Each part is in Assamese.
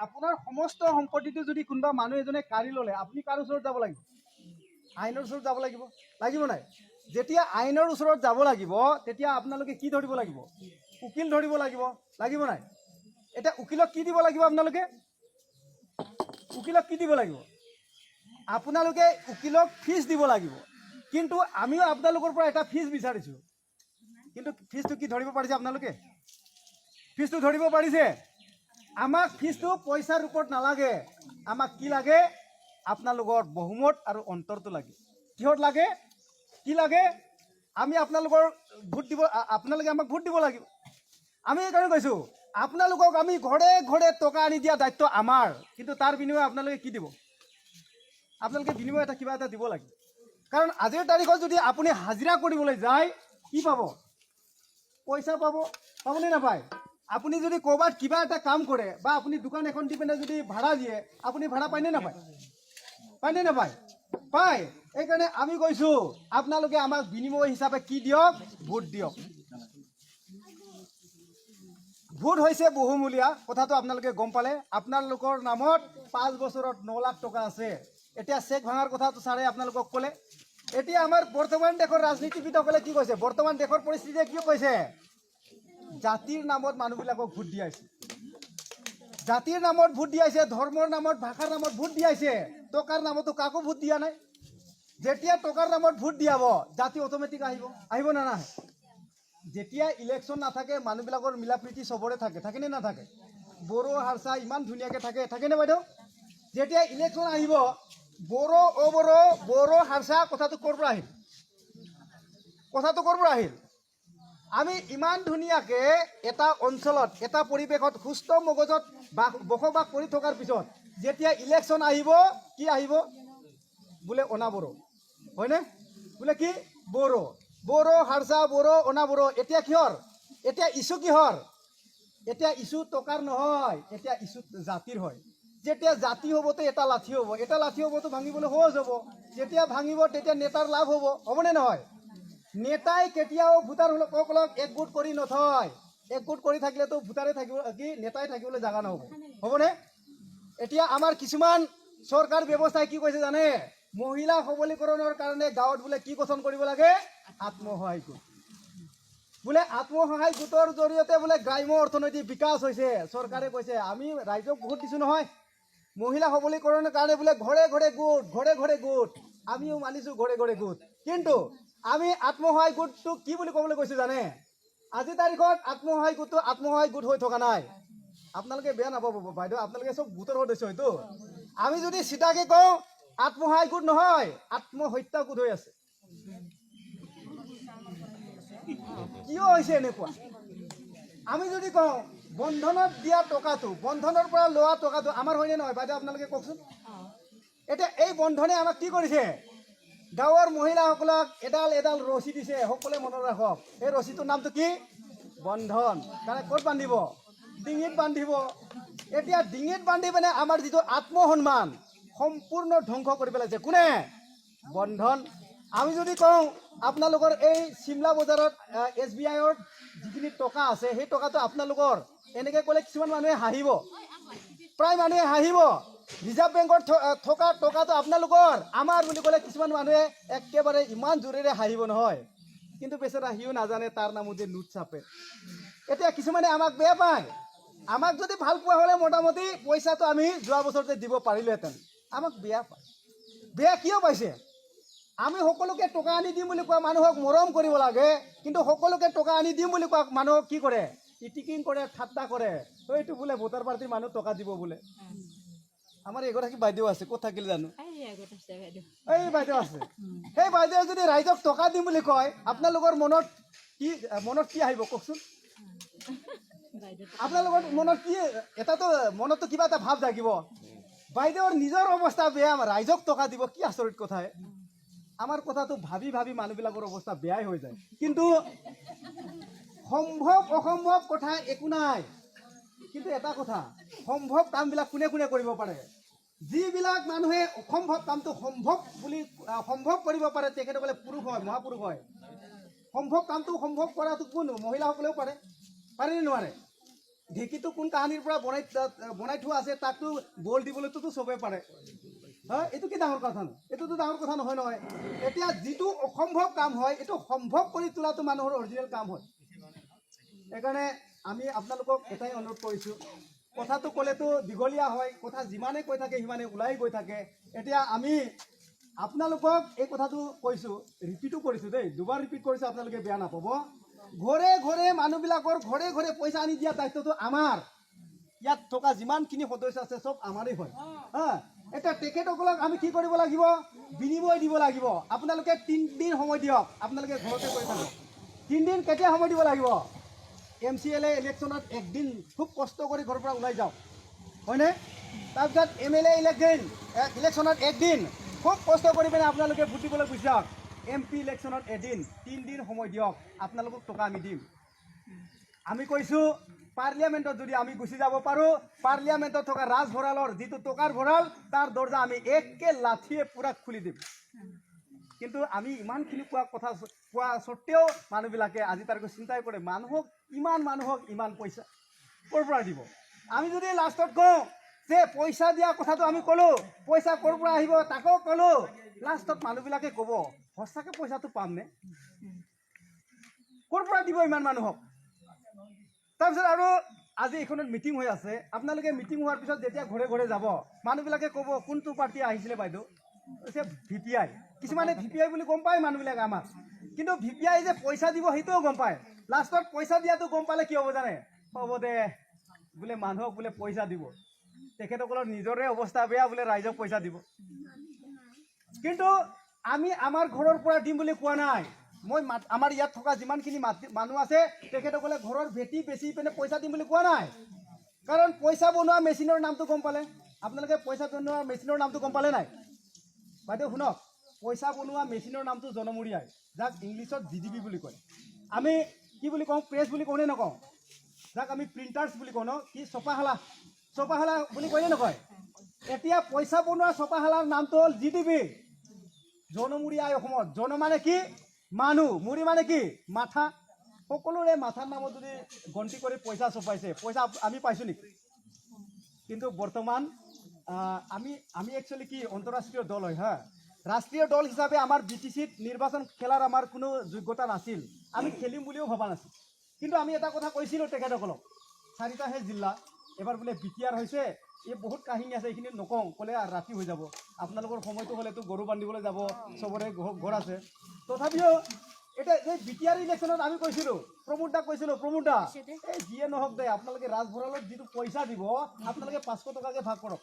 আপোনাৰ সমস্ত সম্পত্তিটো যদি কোনোবা মানুহ এজনে কাঢ়ি ল'লে আপুনি কাৰ ওচৰত যাব লাগিব? আইনৰ ওচৰত যাব লাগিব, লাগিব নাই? যেতিয়া আইনৰ ওচৰত যাব লাগিব তেতিয়া আপোনালোকে কি ধৰিব লাগিব? উকিল ধৰিব লাগিব, লাগিব নাই? এতিয়া উকিলক কি দিব লাগিব? আপোনালোকে উকিলক কি দিব লাগিব? আপোনালোকে উকিলক ফিজ দিব লাগিব। কিন্তু আমিও আপোনালোকৰ পৰা এটা ফিজ বিচাৰিছোঁ, কিন্তু ফিজটো কি ধৰিব পাৰিছে? আপোনালোকে ফিজটো ধৰিব পাৰিছে? আমাক ফিজটো পইচাৰ ওপৰত নালাগে, আমাক কি লাগে? আপোনালোকৰ বহুমত আৰু অন্তৰটো লাগে। কিহত লাগে? কি লাগে? আমি আপোনালোকৰ ভোট দিব, আপোনালোকে আমাক ভোট দিব লাগিব। আমি এইকাৰণে কৈছোঁ আপোনালোকক আমি ঘৰে ঘৰে টকা আনি দিয়া দায়িত্ব আমাৰ, কিন্তু তাৰ বিনিময়ে আপোনালোকে কি দিব? আপোনালোকে বিনিময় এটা কিবা এটা দিব লাগে। কাৰণ আজিৰ তাৰিখত যদি আপুনি হাজিৰা কৰিবলৈ যায় কি পাব? পইচা পাব, পাবনে নাপায়? আপুনি যদি ক'ৰবাত কিবা এটা কাম কৰে বা আপুনি দোকান এখন দি পিনে যদি ভাড়া দিয়ে, আপুনি ভাড়া পায়নে নাপায়? পায়নে নাপায়? পায়। এইকাৰণে আমি কৈছোঁ আপোনালোকে আমাক বিনিময় হিচাপে কি দিয়ক? ভোট দিয়ক। ভোট হৈছে বহুমূলীয়া, কথাটো আপোনালোকে গম পালে। আপোনালোকৰ নামত 5 বছৰত 9 লাখ টকা আছে। এতিয়া চেক ভাঙাৰ কথাটো ছাৰে আপোনালোকক ক'লে। এতিয়া আমাৰ বৰ্তমান দেশৰ ৰাজনীতিবিদসকলে কি কৈছে? বৰ্তমান দেশৰ পৰিস্থিতিয়ে কি কৈছে? জাতিৰ নামত মানুহবিলাকক ভোট দিয়াইছে, জাতিৰ নামত ভোট দিয়াইছে, ধৰ্মৰ নামত, ভাষাৰ নামত ভোট দিয়াইছে। টকাৰ নামতো কাকো ভোট দিয়া নাই। যেতিয়া টকাৰ নামত ভোট দিয়াব জাতি অট'মেটিক আহিব, আহিব নে নাহে? যেতিয়া ইলেকশ্যন নাথাকে মানুহবিলাকৰ মিলা প্ৰীতি চবৰে থাকে, থাকেনে নাথাকে? বড়ো হাৰচা ইমান ধুনীয়াকৈ থাকে, থাকেনে বাইদেউ? যেতিয়া ইলেকশ্যন আহিব বড়ো অবড়ো, বড়ো হাৰচা কথাটো ক'ৰ পৰা আহিল? কথাটো ক'ৰ পৰা আহিল? আমি ইমান ধুনীয়াকৈ এটা অঞ্চলত, এটা পৰিৱেশত সুস্থ মগজত বসবাস কৰি থকাৰ পিছত যেতিয়া ইলেকশ্যন আহিব কি আহিব? বোলে অনাবড়ো, হয়নে? বোলে কি? বড়ো, বড়ো হাৰচা, বড়ো অনাবড়ো। এতিয়া কিহৰ? এতিয়া ইছ্যু কিহৰ? এতিয়া ইছ্যু টকাৰ নহয়, এতিয়া ইছ্যু জাতিৰ হয়। যেতিয়া জাতি হ'বতো এটা লাঠি হ'ব, এটা লাঠি হ'বতো ভাঙিবলৈ সহজ হ'ব। যেতিয়া ভাঙিব তেতিয়া নেতাৰ লাভ হ'ব, হ'বনে নহয়? নেতাই কেতিয়াও ভোটাৰসকলক একগোট কৰি নথয়। একগোট কৰি থাকিলেতো ভোটাৰে থাকিব কি নেতাই থাকিবলৈ জাগা নহ'ব, হ'বনে? এতিয়া আমাৰ কিছুমান চৰকাৰ ব্যৱস্থাই কি কৈছে জানে? মহিলা সবলীকৰণৰ কাৰণে গাঁৱত বোলে কি গঠন কৰিব লাগে? আত্মসহায়ক গোট। বোলে আত্মসহায়ক গোটৰ জৰিয়তে বোলে গ্ৰাম্য অৰ্থনৈতিক বিকাশ হৈছে। চৰকাৰে কৈছে আমি ৰাইজক ভোট দিছোঁ নহয়, মহিলা সবলীকৰণৰ কাৰণে বোলে ঘৰে ঘৰে গোট, ঘৰে ঘৰে গোট। আমিও মানিছোঁ ঘৰে ঘৰে গোট, কিন্তু আমি আত্মসহায়ক গোটটো কি বুলি ক'বলৈ কৈছোঁ জানে? আজি তাৰিখত আত্মসহায়ক গোট হৈ থকা নাই। আপোনালোকে বেয়া নাপাব বাইদেউ, আপোনালোকে চব গোটৰ সদস্য হয়তো। আমি যদি চিধাকে কওঁ আত্মসহায়ক গোট নহয়, আত্মহত্যা গোট হৈ আছে। কিয় হৈছে এনেকুৱা? আমি যদি কওঁ বন্ধনত দিয়া টকাটো, বন্ধনৰ পৰা লোৱা টকাটো আমাৰ হয়নে নহয় বাইদেউ? আপোনালোকে কওকচোন। এতিয়া এই বন্ধনে আমাক কি কৰিছে? গাঁৱৰ মহিলাসকলক এডাল এডাল ৰছী দিছে, সকলোৱে মনত ৰাখক। এই ৰছীটোৰ নামটো কি? বন্ধন। কাৰণে ক'ত বান্ধিব? ডিঙিত বান্ধিব। এতিয়া ডিঙিত বান্ধি পিনে আমাৰ যিটো আত্মসন্মান সম্পূৰ্ণ ধ্বংস কৰি পেলাইছে কোনে? বন্ধন। আমি যদি কওঁ আপোনালোকৰ এই চিমলা বজাৰত SBIৰ যিখিনি টকা আছে সেই টকাটো আপোনালোকৰ, এনেকৈ ক'লে কিছুমান মানুহে হাঁহিব, প্ৰায় মানুহে হাঁহিব। ৰিজাৰ্ভ বেংকত থকা টকাটো আপোনালোকৰ, আমাৰ বুলি ক'লে কিছুমান মানুহে একেবাৰে ইমান জোৰেৰে হাঁহিব নহয়, কিন্তু বেচেৰা সিও নাজানে তাৰ নামত যে নোট চাপে। এতিয়া কিছুমানে আমাক বেয়া পায়। আমাক যদি ভাল পোৱা হ'লে মোটামুটি পইচাটো আমি যোৱা বছৰতে দিব পাৰিলোহেঁতেন। আমাক বেয়া পায়। বেয়া কিয় পাইছে? আমি সকলোকে টকা আনি দিম বুলি কোৱা মানুহক মৰম কৰিব লাগে, কিন্তু সকলোকে টকা আনি দিম বুলি কোৱা মানুহক কি কৰে? ইটিকিং কৰে, ঠাট্টা কৰে। এইটো বোলে ভোটাৰ পাৰ্টিৰ মানুহ টকা দিব বোলে। আমাৰ এগৰাকী বাইদেউ আছে, ক'ত থাকিলে জানো? এই বাইদেউ আছে। সেই বাইদেউ যদি ৰাইজক টকা দিম বুলি কয় আপোনালোকৰ মনত কি আহিব কওকচোন? আপোনালোকৰ মনত কি এটাতো মনততো কিবা এটা ভাৱ থাকিব। বাইদেউৰ নিজৰ অৱস্থা বেয়া, ৰাইজক টকা দিব, কি আচৰিত কথাই। আমাৰ কথাটো ভাবি ভাবি মানুহবিলাকৰ অৱস্থা বেয়াই হৈ যায়। কিন্তু সম্ভৱ অসম্ভৱ কথা একো নাই, কিন্তু এটা কথা, সম্ভৱ কামবিলাক কোনে কোনে কৰিব পাৰে? যিবিলাক মানুহে অসম্ভৱ কামটো সম্ভৱ কৰিব পাৰে তেখেতসকলে পুৰুষ হয়, মহাপুৰুষ হয়। সম্ভৱ কামটো সম্ভৱ কৰাটো কোন? মহিলাসকলেও পাৰে, পাৰে নে নোৱাৰে? ঢেঁকীটো কোন কাহিনীৰ পৰা বনাই থোৱা আছে তাকতো বল দিবলৈতো চবেই পাৰে হয় এইটো কি ডাঙৰ কথা নহয় এইটোতো ডাঙৰ কথা নহয় নহয় এতিয়া যিটো অসম্ভৱ কাম হয় এইটো সম্ভৱ কৰি তোলাটো মানুহৰ অৰিজিনেল কাম হয় সেইকাৰণে আমি আপোনালোকক এটাই অনুৰোধ কৰিছোঁ কথাটো ক'লেতো দীঘলীয়া হয় কথা যিমানে কৈ থাকে সিমানে ওলাই গৈ থাকে এতিয়া আমি আপোনালোকক এই কথাটো কৈছোঁ ৰিপিটো কৰিছোঁ দেই দুবাৰ ৰিপিট কৰিছোঁ আপোনালোকে বেয়া নাপাব ঘৰে ঘৰে মানুহবিলাকৰ ঘৰে ঘৰে পইচা আনি দিয়া দায়িত্বটো আমাৰ ইয়াত থকা যিমানখিনি সদস্য আছে চব আমাৰেই হয় হা এতিয়া তেখেতসকলক আমি কি কৰিব লাগিব বিনিময় দিব লাগিব আপোনালোকে 3 দিন সময় দিয়ক আপোনালোকে ঘৰতে কৰি থাকক 3 দিন কেতিয়া সময় দিব লাগিব MCLA ইলেকশ্যনত একদিন খুব কষ্ট কৰি ঘৰৰ পৰা ওলাই যাওক হয়নে তাৰপিছত MLA ইলেকশ্যনত একদিন খুব কষ্ট কৰি পিনে আপোনালোকে ভোট দিবলৈ গুচি যাওক MP ইলেকশ্যনত এদিন 3 দিন সময় দিয়ক আপোনালোকক টকা আমি দিম আমি কৈছোঁ পাৰ্লিয়ামেণ্টত যদি আমি গুচি যাব পাৰোঁ পাৰ্লিয়ামেণ্টত থকা ৰাজভঁৰালৰ যিটো টকাৰ ভঁৰাল তাৰ দৰ্জা আমি একে লাঠিয়ে পুৰা খুলি দিম কিন্তু আমি ইমানখিনি কোৱা স্বত্তেও মানুহবিলাকে আজি তাৰিখত চিন্তাই কৰে মানুহক ইমান পইচা ক'ৰ পৰা দিব আমি যদি লাষ্টত কওঁ যে পইচা দিয়া কথাটো আমি ক'লোঁ পইচা ক'ৰ পৰা আহিব তাকো ক'লোঁ লাষ্টত মানুহবিলাকে ক'ব সঁচাকৈ পইচাটো পামনে ক'ৰ পৰা দিব ইমান মানুহক তাৰপিছত আৰু আজি এইখনত মিটিং হৈ আছে আপোনালোকে মিটিং হোৱাৰ পিছত যেতিয়া ঘৰে ঘৰে যাব মানুহবিলাকে ক'ব কোনটো পাৰ্টি আহিছিলে বাইদেউ কৈছে VPI কিছুমানে VPI বুলি গম পায় মানুহবিলাকে আমাক কিন্তু VPI যে পইচা দিব সেইটোও গম পায় লাষ্টত পইচা দিয়াটো গম পালে কি হ'ব জানে হ'ব দে বোলে মানুহক বোলে পইচা দিব তেখেতসকলৰ নিজৰে অৱস্থা বেয়া বোলে ৰাইজক পইচা দিব কিন্তু আমি আমাৰ ঘৰৰ পৰা দিম বুলি কোৱা নাই মই আমাৰ ইয়াত থকা যিমানখিনি মানুহ আছে তেখেতসকলে ঘৰৰ ভেটি বেচি পিনে পইচা দিম বুলি কোৱা নাই কাৰণ পইচা বনোৱা মেচিনৰ নামটো গম পালে আপোনালোকে পইচা বনোৱা মেচিনৰ নামটো গম পালে নাই বাইদেউ শুনক পইচা বনোৱা মেচিনৰ নামটো জনমূৰি আই যাক ইংলিছত GDP বুলি কয় আমি কি বুলি কওঁ প্ৰেছ বুলি কওঁনে নকওঁ যাক আমি প্ৰিণ্টাৰ্ছ বুলি কওঁ ন কি ছপাশালা বুলি কয়নে নকয় এতিয়া পইচা বনোৱা ছপাশালাৰ নামটো হ'ল GDP জনমূৰি আই অসমত জন মানে কি মানুহ মুৰি মানে কি মাথা সকলোৰে মাথাৰ নামত যদি গন্তি কৰি পইচা ছপাইছে পইচা আমি পাইছোঁ নেকি কিন্তু বৰ্তমান আমি একচুৱেলি কি অন্তঃৰাষ্ট্ৰীয় দল হয় হা ৰাষ্ট্ৰীয় দল হিচাপে আমাৰ BTCত নিৰ্বাচন খেলাৰ আমাৰ কোনো যোগ্যতা নাছিল আমি খেলিম বুলিও ভবা নাছিল কিন্তু আমি এটা কথা কৈছিলোঁ তেখেতসকলক 4টাহে জিলা এবাৰ বোলে BTR হৈছে এই বহুত কাহিনী আছে এইখিনি নকওঁ ক'লে ৰাতি হৈ যাব আপোনালোকৰ সময়টো হ'লেতো গৰু বান্ধিবলৈ যাব চবৰে ঘৰ আছে তথাপিও এটা এই BTR ইলেকশ্যনত আমি কৈছিলোঁ প্ৰমোদ দাক কৈছিলোঁ প্ৰমোদ দা এই যিয়ে নহওক দে আপোনালোকে ৰাজভঁৰালত যিটো পইচা দিব আপোনালোকে 500 টকাকৈ ভাগ কৰক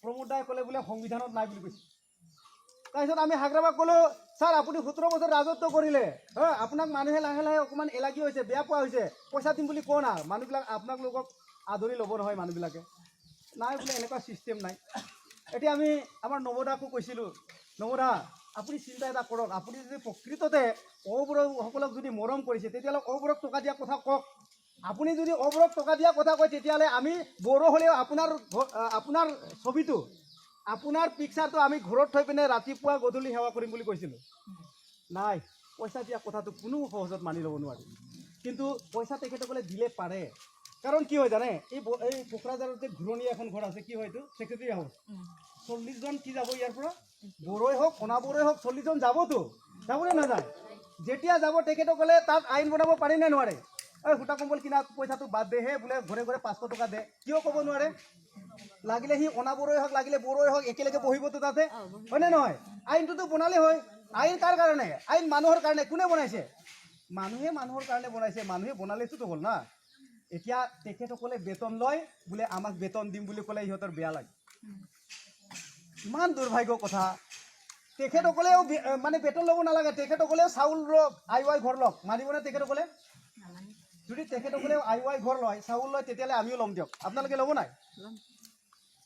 প্ৰমোদ দাই ক'লে বোলে সংবিধানত নাই বুলি কৈছে তাৰপিছত আমি হাগ্ৰাবাক ক'লোঁ ছাৰ আপুনি 17 বছৰ ৰাজত্ব কৰিলে হয় আপোনাক মানুহে লাহে লাহে অকণমান এলাগী হৈছে বেয়া পোৱা হৈছে পইচা দিম বুলি কোৱা না মানুহবিলাক আপোনালোকক আদৰি ল'ব নহয় মানুহবিলাকে নাই বোলে এনেকুৱা চিষ্টেম নাই এতিয়া আমি আমাৰ নৱদাকো কৈছিলোঁ নৱদা আপুনি চিন্তা এটা কৰক আপুনি যদি প্ৰকৃততে অবোৰসকলক যদি মৰম কৰিছে তেতিয়াহ'লে অবোৰক টকা দিয়া কথা কওক আপুনি যদি অবোৰক টকা দিয়া কথা কয় তেতিয়াহ'লে আমি বড়ো হ'লেও আপোনাৰ ছবিটো আপোনাৰ পিকচাৰটো আমি ঘৰত থৈ পিনে ৰাতিপুৱা গধূলি সেৱা কৰিম বুলি কৈছিলোঁ নাই পইচা দিয়া কথাটো কোনো সহজত মানি ল'ব নোৱাৰে কিন্তু পইচা তেখেতসকলে দিলে পাৰে কাৰণ কি হয় জানে এই কোকৰাঝাৰত যে ঘূৰণি এখন ঘৰ আছে কি হয় এইটো ছেক্ৰেটাৰী হাউচ 40 জন কি যাব ইয়াৰ পৰা বড়োই হওক অনাবড়োই হওক 40 জন যাবতো যাবনে নাযায় যেতিয়া যাব তেখেতসকলে তাত আইন বনাব পাৰে নে নোৱাৰে এই সূতা কম্বল কিনা পইচাটো বাদ দেহে বোলে ঘৰে ঘৰে 500 টকা দে কিয় ক'ব নোৱাৰে লাগিলে সি অনাবড়োই হওক লাগিলে বড়োই হওক একেলগে বহিবতো তাতে হয়নে নহয় আইনটোতো বনালে হয় আইন কাৰ কাৰণে আইন মানুহৰ কাৰণে কোনে বনাইছে মানুহে মানুহৰ কাৰণে বনাইছে মানুহে বনালেতো হ'ল না এতিয়া তেখেতসকলে বেতন লয় বোলে আমাক বেতন দিম বুলি ক'লে ইহঁতৰ বেয়া লাগে ইমান দুৰ্ভাগ্য কথা তেখেতসকলেও মানে বেতন ল'ব নালাগে তেখেতসকলেও চাউল লওক আই ঘৰ লওক মানিবনে তেখেতসকলে যদি তেখেতসকলেও আই ঘৰ লয় চাউল লয় তেতিয়াহ'লে আমিও ল'ম দিয়ক আপোনালোকে ল'ব নাই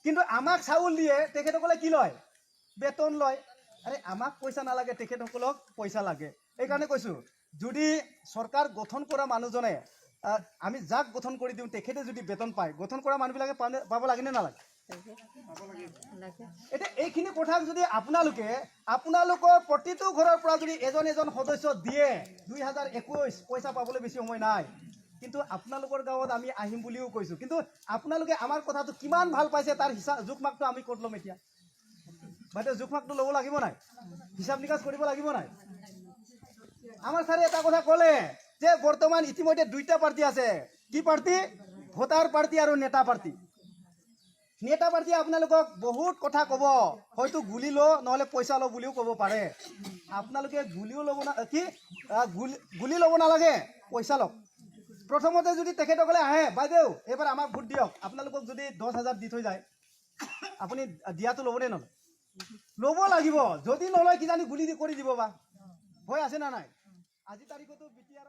কিন্তু আমাক চাউল দিয়ে তেখেতসকলে কি লয় বেতন লয় আৰে আমাক পইচা নালাগে তেখেতসকলক পইচা লাগে এইকাৰণে কৈছোঁ যদি চৰকাৰ গঠন কৰা মানুহজনে আমি যাক গঠন কৰি দিওঁ তেখেতে যদি বেতন পায় গঠন কৰা মানুহবিলাকে পাব লাগে নে নালাগে এতিয়া এইখিনি কথা যদি আপোনালোকৰ প্ৰতিটো ঘৰৰ পৰা যদি এজন সদস্য দিয়ে 2021 পইচা পাবলৈ বেছি সময় নাই কিন্তু আপোনালোকৰ গাঁৱত আমি আহিম বুলিও কৈছোঁ, কিন্তু আপোনালোকে আমাৰ কথাটো কিমান ভাল পাইছে তাৰ হিচাপ জোখমাকটো আমি ক'ত ল'ম এতিয়া? বাইদেউ জোখমাকটো ল'ব লাগিব নাই? হিচাপ নিকাচ কৰিব লাগিব নাই? আমাৰ ছাৰে এটা কথা ক'লে যে বৰ্তমান ইতিমধ্যে দুইটা পাৰ্টি আছে। কি পাৰ্টি? ভোটাৰ পাৰ্টি আৰু নেতা পাৰ্টি। নেতা পাৰ্টীয়ে আপোনালোকক বহুত কথা ক'ব, হয়তো গুলি ল নহ'লে পইচা ল বুলিও ক'ব পাৰে। আপোনালোকে গুলিও ল'ব না কি গুলি ল'ব নালাগে, পইচা লওক। প্ৰথমতে যদি তেখেতসকলে আহে বাইদেউ এইবাৰ আমাক ভোট দিয়ক, আপোনালোকক যদি 10,000 দি থৈ যায়, আপুনি দিয়াটো ল'বনে নলয়? ল'ব লাগিব। যদি নলয় কিজানি গুলি কৰি দিব বা ভয় আছে না নাই? আজি তাৰিখতো BTR